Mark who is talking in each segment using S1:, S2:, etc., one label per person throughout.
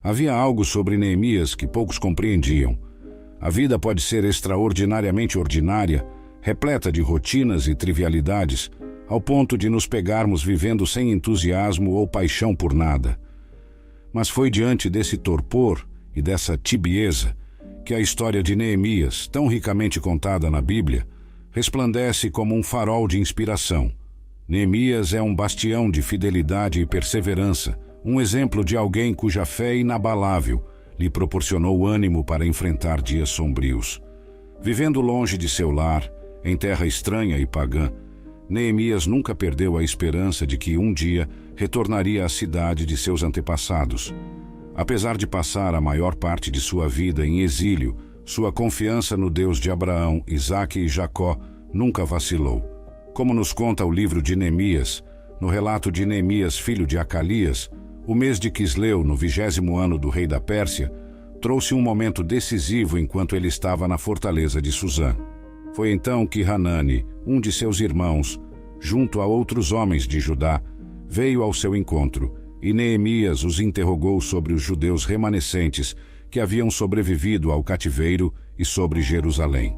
S1: Havia algo sobre Neemias que poucos compreendiam. A vida pode ser extraordinariamente ordinária, repleta de rotinas e trivialidades, ao ponto de nos pegarmos vivendo sem entusiasmo ou paixão por nada. Mas foi diante desse torpor e dessa tibieza que a história de Neemias, tão ricamente contada na Bíblia, resplandece como um farol de inspiração. Neemias é um bastião de fidelidade e perseverança, um exemplo de alguém cuja fé inabalável lhe proporcionou ânimo para enfrentar dias sombrios. Vivendo longe de seu lar, em terra estranha e pagã, Neemias nunca perdeu a esperança de que um dia retornaria à cidade de seus antepassados. Apesar de passar a maior parte de sua vida em exílio, sua confiança no Deus de Abraão, Isaque e Jacó nunca vacilou. Como nos conta o livro de Neemias, no relato de Neemias, filho de Acalias, o mês de Quisleu, no 20º ano do rei da Pérsia, trouxe um momento decisivo enquanto ele estava na fortaleza de Suzã. Foi então que Hanani, um de seus irmãos, junto a outros homens de Judá, veio ao seu encontro, e Neemias os interrogou sobre os judeus remanescentes que haviam sobrevivido ao cativeiro e sobre Jerusalém.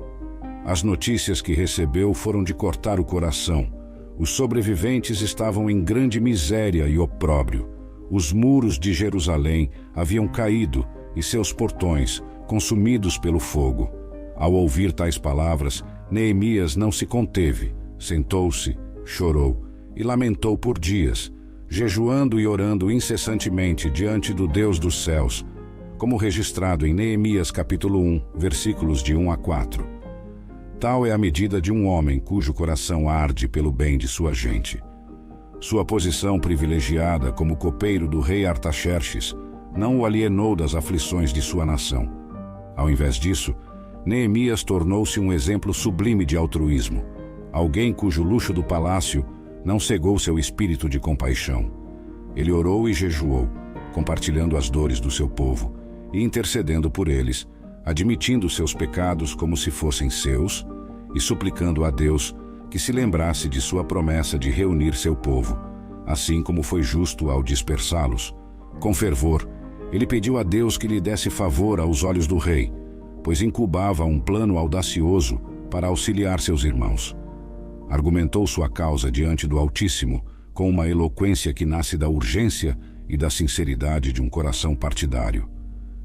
S1: As notícias que recebeu foram de cortar o coração. Os sobreviventes estavam em grande miséria e opróbrio. Os muros de Jerusalém haviam caído e seus portões consumidos pelo fogo. Ao ouvir tais palavras, Neemias não se conteve, sentou-se, chorou e lamentou por dias, jejuando e orando incessantemente diante do Deus dos céus, como registrado em Neemias capítulo 1, versículos de 1 a 4. Tal é a medida de um homem cujo coração arde pelo bem de sua gente. Sua posição privilegiada como copeiro do rei Artaxerxes não o alienou das aflições de sua nação. Ao invés disso, Neemias tornou-se um exemplo sublime de altruísmo, alguém cujo luxo do palácio não cegou seu espírito de compaixão. Ele orou e jejuou, compartilhando as dores do seu povo e intercedendo por eles, admitindo seus pecados como se fossem seus e suplicando a Deus que se lembrasse de sua promessa de reunir seu povo, assim como foi justo ao dispersá-los. Com fervor, ele pediu a Deus que lhe desse favor aos olhos do rei, pois incubava um plano audacioso para auxiliar seus irmãos. Argumentou sua causa diante do Altíssimo com uma eloquência que nasce da urgência e da sinceridade de um coração partidário.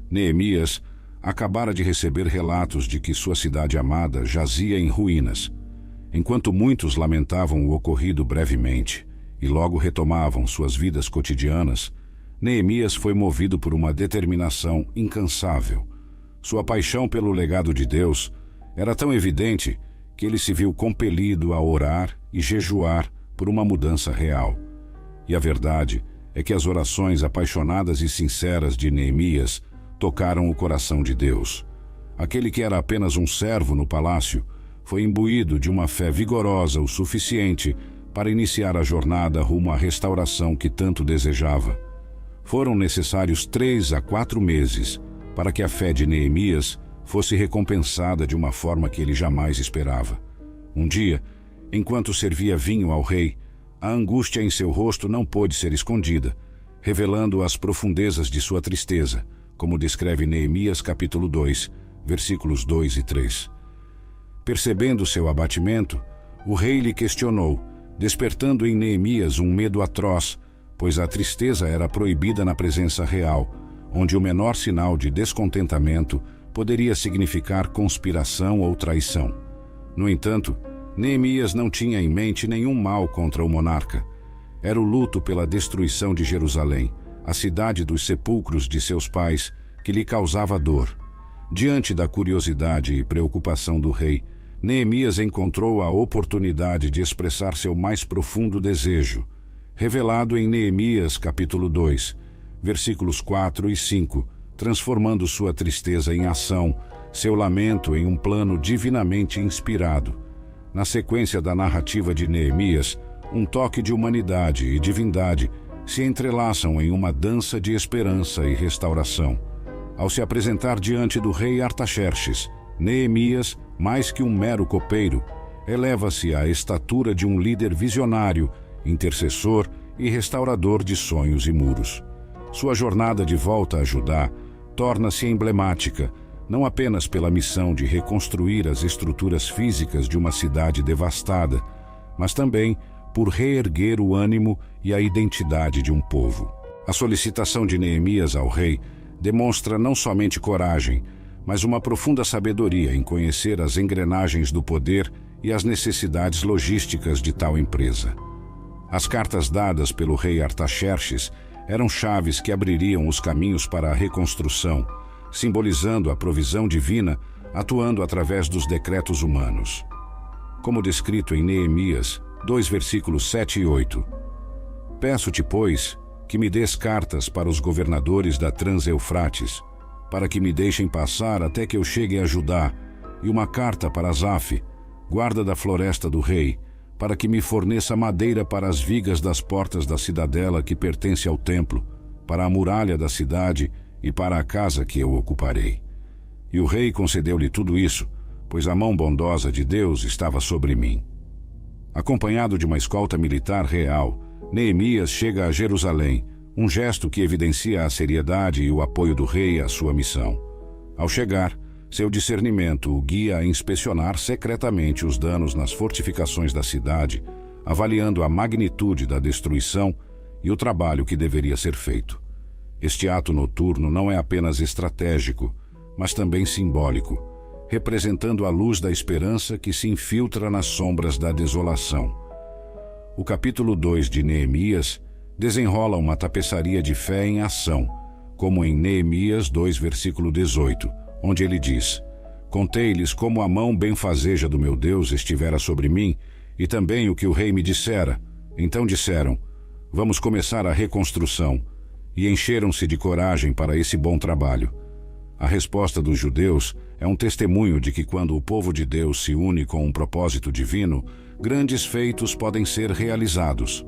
S1: Neemias acabara de receber relatos de que sua cidade amada jazia em ruínas. Enquanto muitos lamentavam o ocorrido brevemente e logo retomavam suas vidas cotidianas, Neemias foi movido por uma determinação incansável. Sua paixão pelo legado de Deus era tão evidente que ele se viu compelido a orar e jejuar por uma mudança real. E a verdade é que as orações apaixonadas e sinceras de Neemias tocaram o coração de Deus. Aquele que era apenas um servo no palácio foi imbuído de uma fé vigorosa o suficiente para iniciar a jornada rumo à restauração que tanto desejava. Foram necessários 3 a 4 meses para que a fé de Neemias fosse recompensada de uma forma que ele jamais esperava. Um dia, enquanto servia vinho ao rei, a angústia em seu rosto não pôde ser escondida, revelando as profundezas de sua tristeza, como descreve Neemias capítulo 2, versículos 2 e 3. Percebendo seu abatimento, o rei lhe questionou, despertando em Neemias um medo atroz, pois a tristeza era proibida na presença real, onde o menor sinal de descontentamento poderia significar conspiração ou traição. No entanto, Neemias não tinha em mente nenhum mal contra o monarca. Era o luto pela destruição de Jerusalém, a cidade dos sepulcros de seus pais, que lhe causava dor. Diante da curiosidade e preocupação do rei, Neemias encontrou a oportunidade de expressar seu mais profundo desejo, revelado em Neemias capítulo 2, versículos 4 e 5, transformando sua tristeza em ação, seu lamento em um plano divinamente inspirado. Na sequência da narrativa de Neemias, um toque de humanidade e divindade se entrelaçam em uma dança de esperança e restauração. Ao se apresentar diante do rei Artaxerxes, Neemias, mais que um mero copeiro, eleva-se à estatura de um líder visionário, intercessor e restaurador de sonhos e muros. Sua jornada de volta a Judá torna-se emblemática, não apenas pela missão de reconstruir as estruturas físicas de uma cidade devastada, mas também por reerguer o ânimo e a identidade de um povo. A solicitação de Neemias ao rei demonstra não somente coragem, mas uma profunda sabedoria em conhecer as engrenagens do poder e as necessidades logísticas de tal empresa. As cartas dadas pelo rei Artaxerxes eram chaves que abririam os caminhos para a reconstrução, simbolizando a provisão divina atuando através dos decretos humanos. Como descrito em Neemias 2, versículos 7 e 8. Peço-te, pois, que me dês cartas para os governadores da Trans-Eufrates, para que me deixem passar até que eu chegue a Judá, e uma carta para Asaf, guarda da floresta do rei, para que me forneça madeira para as vigas das portas da cidadela que pertence ao templo, para a muralha da cidade e para a casa que eu ocuparei. E o rei concedeu-lhe tudo isso, pois a mão bondosa de Deus estava sobre mim. Acompanhado de uma escolta militar real, Neemias chega a Jerusalém, um gesto que evidencia a seriedade e o apoio do rei à sua missão. Ao chegar, seu discernimento o guia a inspecionar secretamente os danos nas fortificações da cidade, avaliando a magnitude da destruição e o trabalho que deveria ser feito. Este ato noturno não é apenas estratégico, mas também simbólico, representando a luz da esperança que se infiltra nas sombras da desolação. O capítulo 2 de Neemias desenrola uma tapeçaria de fé em ação, como em Neemias 2, versículo 18, onde ele diz: Contei-lhes como a mão benfazeja do meu Deus estivera sobre mim, e também o que o rei me dissera. Então disseram: Vamos começar a reconstrução, e encheram-se de coragem para esse bom trabalho. A resposta dos judeus é um testemunho de que quando o povo de Deus se une com um propósito divino, grandes feitos podem ser realizados.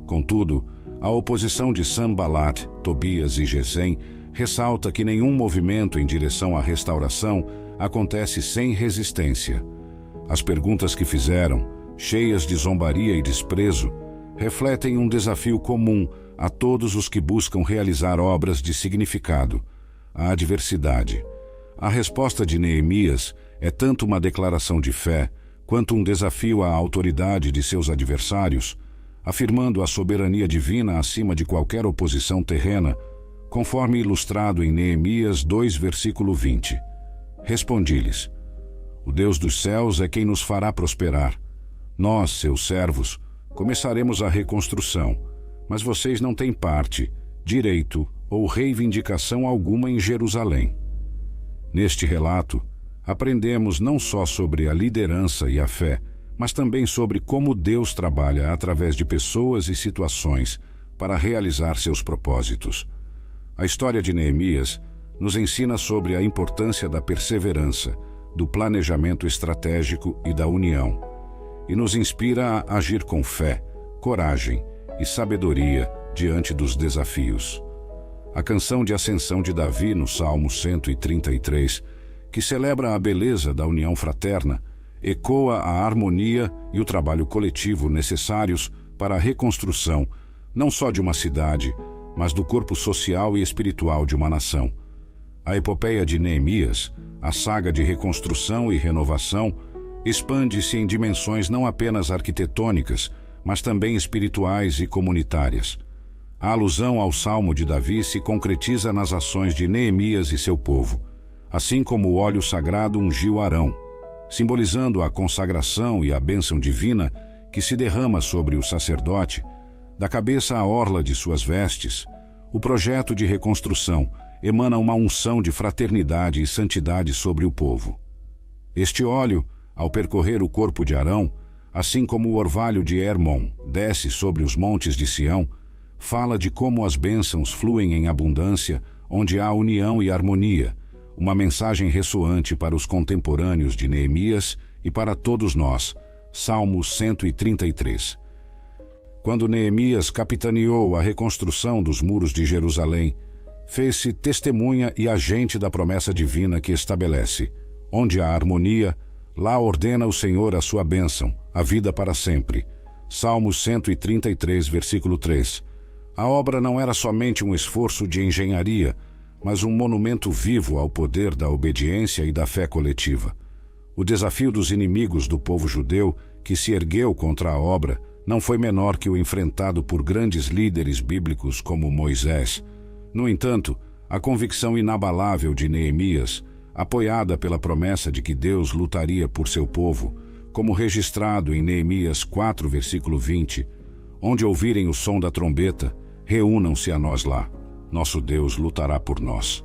S1: Contudo, a oposição de Sanbalat, Tobias e Gesem ressalta que nenhum movimento em direção à restauração acontece sem resistência. As perguntas que fizeram, cheias de zombaria e desprezo, refletem um desafio comum a todos os que buscam realizar obras de significado: a adversidade. A resposta de Neemias é tanto uma declaração de fé, quanto um desafio à autoridade de seus adversários, afirmando a soberania divina acima de qualquer oposição terrena, conforme ilustrado em Neemias 2, versículo 20. Respondi-lhes: O Deus dos céus é quem nos fará prosperar. Nós, seus servos, começaremos a reconstrução, mas vocês não têm parte, direito ou reivindicação alguma em Jerusalém. Neste relato, aprendemos não só sobre a liderança e a fé, mas também sobre como Deus trabalha através de pessoas e situações para realizar seus propósitos. A história de Neemias nos ensina sobre a importância da perseverança, do planejamento estratégico e da união, e nos inspira a agir com fé, coragem e sabedoria diante dos desafios. A canção de ascensão de Davi no Salmo 133, que celebra a beleza da união fraterna, ecoa a harmonia e o trabalho coletivo necessários para a reconstrução, não só de uma cidade, mas do corpo social e espiritual de uma nação. A epopeia de Neemias, a saga de reconstrução e renovação, expande-se em dimensões não apenas arquitetônicas, mas também espirituais e comunitárias. A alusão ao Salmo de Davi se concretiza nas ações de Neemias e seu povo, assim como o óleo sagrado ungiu Arão, simbolizando a consagração e a bênção divina que se derrama sobre o sacerdote, da cabeça à orla de suas vestes. O projeto de reconstrução emana uma unção de fraternidade e santidade sobre o povo. Este óleo, ao percorrer o corpo de Arão, assim como o orvalho de Hermon desce sobre os montes de Sião, fala de como as bênçãos fluem em abundância, onde há união e harmonia, uma mensagem ressoante para os contemporâneos de Neemias e para todos nós. Salmo 133. Quando Neemias capitaneou a reconstrução dos muros de Jerusalém, fez-se testemunha e agente da promessa divina que estabelece: onde há harmonia, lá ordena o Senhor a sua bênção, a vida para sempre. Salmo 133, versículo 3. A obra não era somente um esforço de engenharia, mas um monumento vivo ao poder da obediência e da fé coletiva. O desafio dos inimigos do povo judeu, que se ergueu contra a obra, não foi menor que o enfrentado por grandes líderes bíblicos como Moisés. No entanto, a convicção inabalável de Neemias, apoiada pela promessa de que Deus lutaria por seu povo, como registrado em Neemias 4, versículo 20, onde ouvirem o som da trombeta, reúnam-se a nós lá. Nosso Deus lutará por nós.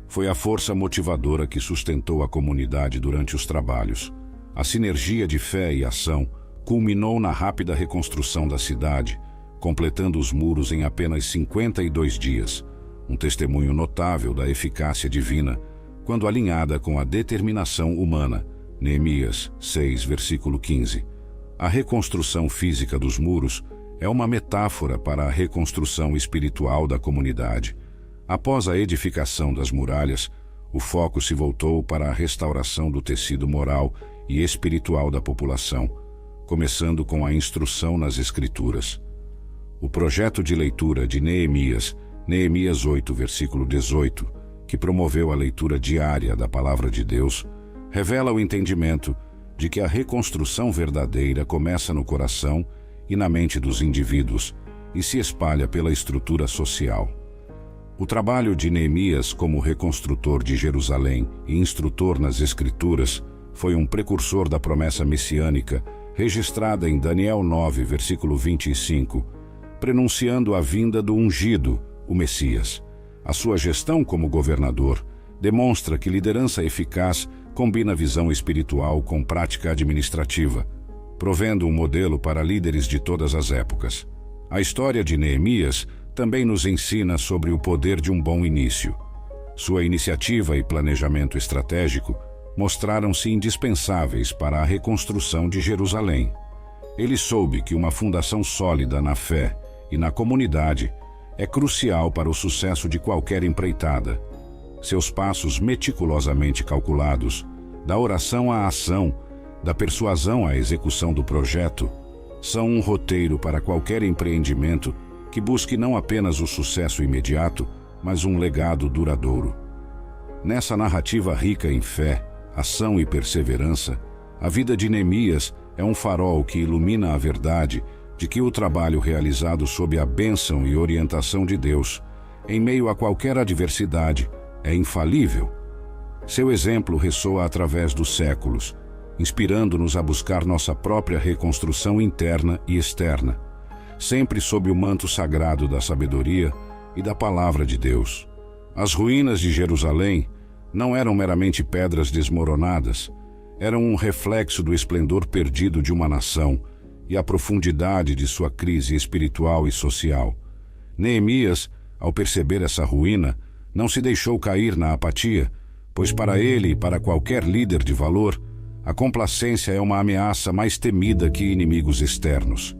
S1: Foi a força motivadora que sustentou a comunidade durante os trabalhos. A sinergia de fé e ação culminou na rápida reconstrução da cidade, completando os muros em apenas 52 dias, um testemunho notável da eficácia divina, quando alinhada com a determinação humana. Neemias 6, versículo 15. A reconstrução física dos muros é uma metáfora para a reconstrução espiritual da comunidade. Após a edificação das muralhas, o foco se voltou para a restauração do tecido moral e espiritual da população, começando com a instrução nas Escrituras. O projeto de leitura de Neemias, Neemias 8, versículo 18, que promoveu a leitura diária da Palavra de Deus, revela o entendimento de que a reconstrução verdadeira começa no coração e na mente dos indivíduos e se espalha pela estrutura social. O trabalho de Neemias como reconstrutor de Jerusalém e instrutor nas Escrituras foi um precursor da promessa messiânica registrada em Daniel 9, versículo 25, prenunciando a vinda do ungido, o Messias. A sua gestão como governador demonstra que liderança eficaz combina visão espiritual com prática administrativa, provendo um modelo para líderes de todas as épocas. A história de Neemias também nos ensina sobre o poder de um bom início. Sua iniciativa e planejamento estratégico mostraram-se indispensáveis para a reconstrução de Jerusalém. Ele soube que uma fundação sólida na fé e na comunidade é crucial para o sucesso de qualquer empreitada. Seus passos meticulosamente calculados, da oração à ação, da persuasão à execução do projeto, são um roteiro para qualquer empreendimento que busque não apenas o sucesso imediato, mas um legado duradouro. Nessa narrativa rica em fé, ação e perseverança, a vida de Neemias é um farol que ilumina a verdade de que o trabalho realizado sob a bênção e orientação de Deus, em meio a qualquer adversidade, é infalível. Seu exemplo ressoa através dos séculos, inspirando-nos a buscar nossa própria reconstrução interna e externa, sempre sob o manto sagrado da sabedoria e da palavra de Deus. As ruínas de Jerusalém não eram meramente pedras desmoronadas, eram um reflexo do esplendor perdido de uma nação e a profundidade de sua crise espiritual e social. Neemias, ao perceber essa ruína, não se deixou cair na apatia, pois para ele e para qualquer líder de valor, a complacência é uma ameaça mais temida que inimigos externos.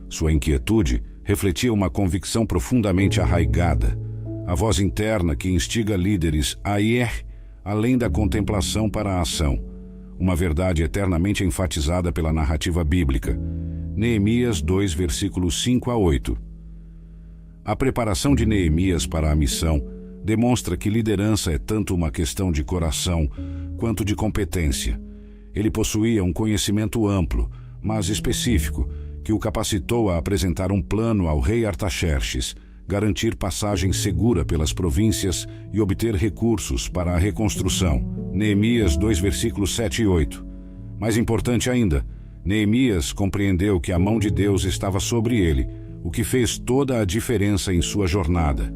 S1: Sua inquietude refletia uma convicção profundamente arraigada, a voz interna que instiga líderes a ir além da contemplação para a ação, uma verdade eternamente enfatizada pela narrativa bíblica. Neemias 2, versículos 5 a 8. A preparação de Neemias para a missão demonstra que liderança é tanto uma questão de coração quanto de competência. Ele possuía um conhecimento amplo, mas específico, que o capacitou a apresentar um plano ao rei Artaxerxes, garantir passagem segura pelas províncias e obter recursos para a reconstrução. Neemias 2, versículos 7 e 8. Mais importante ainda, Neemias compreendeu que a mão de Deus estava sobre ele, o que fez toda a diferença em sua jornada.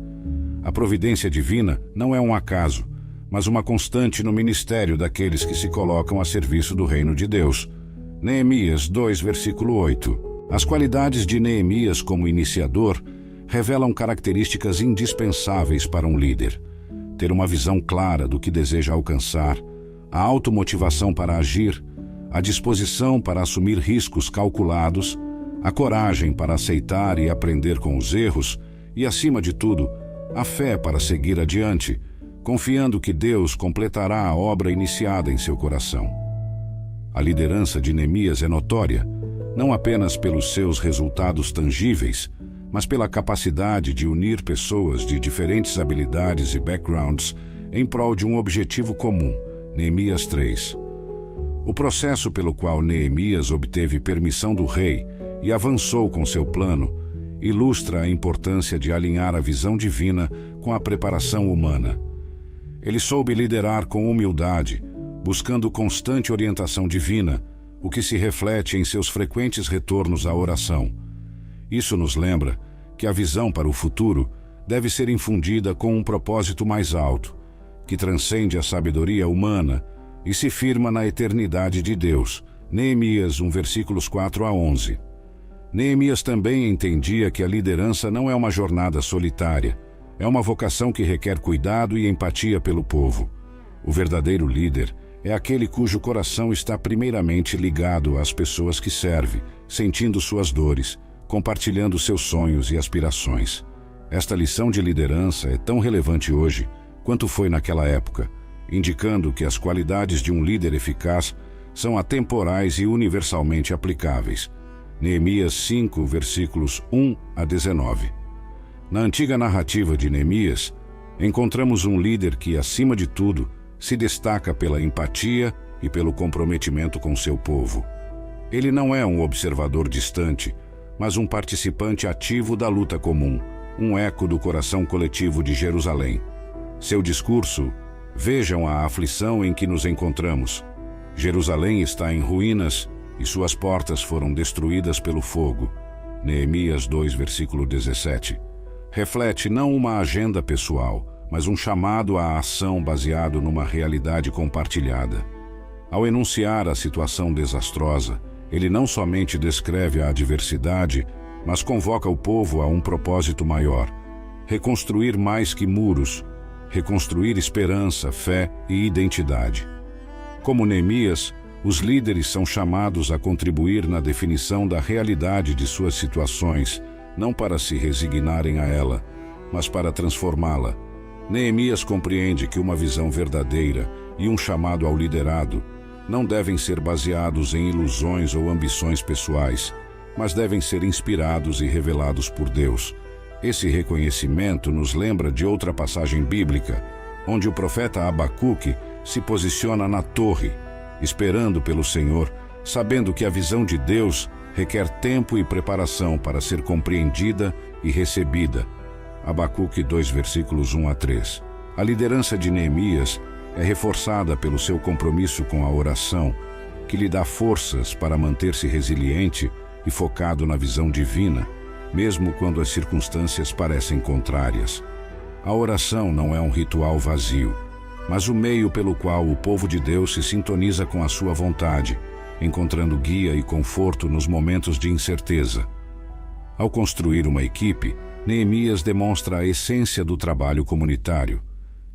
S1: A providência divina não é um acaso, mas uma constante no ministério daqueles que se colocam a serviço do reino de Deus. Neemias 2, versículo 8. As qualidades de Neemias como iniciador revelam características indispensáveis para um líder: ter uma visão clara do que deseja alcançar, a automotivação para agir, a disposição para assumir riscos calculados, a coragem para aceitar e aprender com os erros e, acima de tudo, a fé para seguir adiante, confiando que Deus completará a obra iniciada em seu coração. A liderança de Neemias é notória, não apenas pelos seus resultados tangíveis, mas pela capacidade de unir pessoas de diferentes habilidades e backgrounds em prol de um objetivo comum. Neemias 3. O processo pelo qual Neemias obteve permissão do rei e avançou com seu plano ilustra a importância de alinhar a visão divina com a preparação humana. Ele soube liderar com humildade, buscando constante orientação divina, o que se reflete em seus frequentes retornos à oração. Isso nos lembra que a visão para o futuro deve ser infundida com um propósito mais alto, que transcende a sabedoria humana e se firma na eternidade de Deus. Neemias 1, versículos 4 a 11. Neemias também entendia que a liderança não é uma jornada solitária, é uma vocação que requer cuidado e empatia pelo povo. O verdadeiro líder é aquele cujo coração está primeiramente ligado às pessoas que serve, sentindo suas dores, compartilhando seus sonhos e aspirações. Esta lição de liderança é tão relevante hoje quanto foi naquela época, indicando que as qualidades de um líder eficaz são atemporais e universalmente aplicáveis. Neemias 5, versículos 1 a 19. Na antiga narrativa de Neemias, encontramos um líder que, acima de tudo, se destaca pela empatia e pelo comprometimento com seu povo. Ele não é um observador distante, mas um participante ativo da luta comum, um eco do coração coletivo de Jerusalém. Seu discurso: vejam a aflição em que nos encontramos. Jerusalém está em ruínas e suas portas foram destruídas pelo fogo. Neemias 2, versículo 17. Reflete não uma agenda pessoal, mas um chamado à ação baseado numa realidade compartilhada. Ao enunciar a situação desastrosa, ele não somente descreve a adversidade, mas convoca o povo a um propósito maior: reconstruir mais que muros, reconstruir esperança, fé e identidade. Como Neemias, os líderes são chamados a contribuir na definição da realidade de suas situações, não para se resignarem a ela, mas para transformá-la. Neemias compreende que uma visão verdadeira e um chamado ao liderado não devem ser baseados em ilusões ou ambições pessoais, mas devem ser inspirados e revelados por Deus. Esse reconhecimento nos lembra de outra passagem bíblica, onde o profeta Abacuque se posiciona na torre, esperando pelo Senhor, sabendo que a visão de Deus requer tempo e preparação para ser compreendida e recebida. Abacuque 2, versículos 1 a 3. A liderança de Neemias é reforçada pelo seu compromisso com a oração, que lhe dá forças para manter-se resiliente e focado na visão divina, mesmo quando as circunstâncias parecem contrárias. A oração não é um ritual vazio, mas o meio pelo qual o povo de Deus se sintoniza com a sua vontade, encontrando guia e conforto nos momentos de incerteza. Ao construir uma equipe, Neemias demonstra a essência do trabalho comunitário.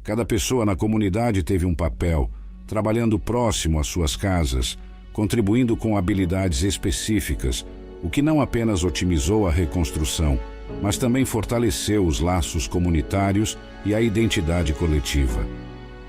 S1: Cada pessoa na comunidade teve um papel, trabalhando próximo às suas casas, contribuindo com habilidades específicas, o que não apenas otimizou a reconstrução, mas também fortaleceu os laços comunitários e a identidade coletiva.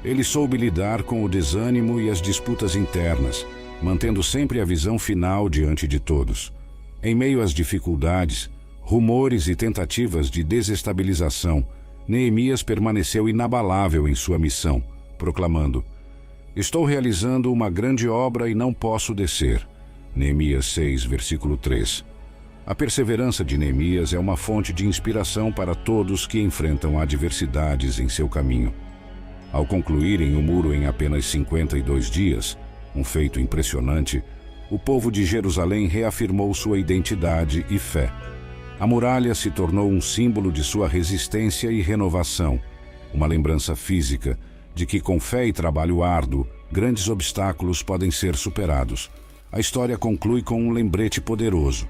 S1: Ele soube lidar com o desânimo e as disputas internas, mantendo sempre a visão final diante de todos. Em meio às dificuldades, rumores e tentativas de desestabilização, Neemias permaneceu inabalável em sua missão, proclamando: "Estou realizando uma grande obra e não posso descer." Neemias 6, versículo 3. A perseverança de Neemias é uma fonte de inspiração para todos que enfrentam adversidades em seu caminho. Ao concluírem o muro em apenas 52 dias, um feito impressionante, o povo de Jerusalém reafirmou sua identidade e fé. A muralha se tornou um símbolo de sua resistência e renovação, uma lembrança física de que, com fé e trabalho árduo, grandes obstáculos podem ser superados. A história conclui com um lembrete poderoso.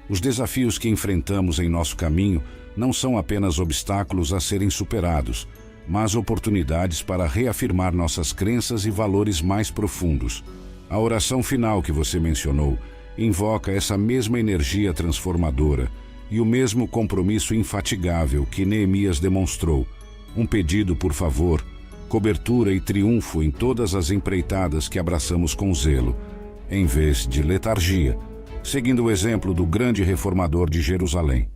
S1: Os desafios que enfrentamos em nosso caminho não são apenas obstáculos a serem superados, mas oportunidades para reafirmar nossas crenças e valores mais profundos. A oração final que você mencionou invoca essa mesma energia transformadora e o mesmo compromisso infatigável que Neemias demonstrou. Um pedido por favor, cobertura e triunfo em todas as empreitadas que abraçamos com zelo, em vez de letargia, seguindo o exemplo do grande reformador de Jerusalém.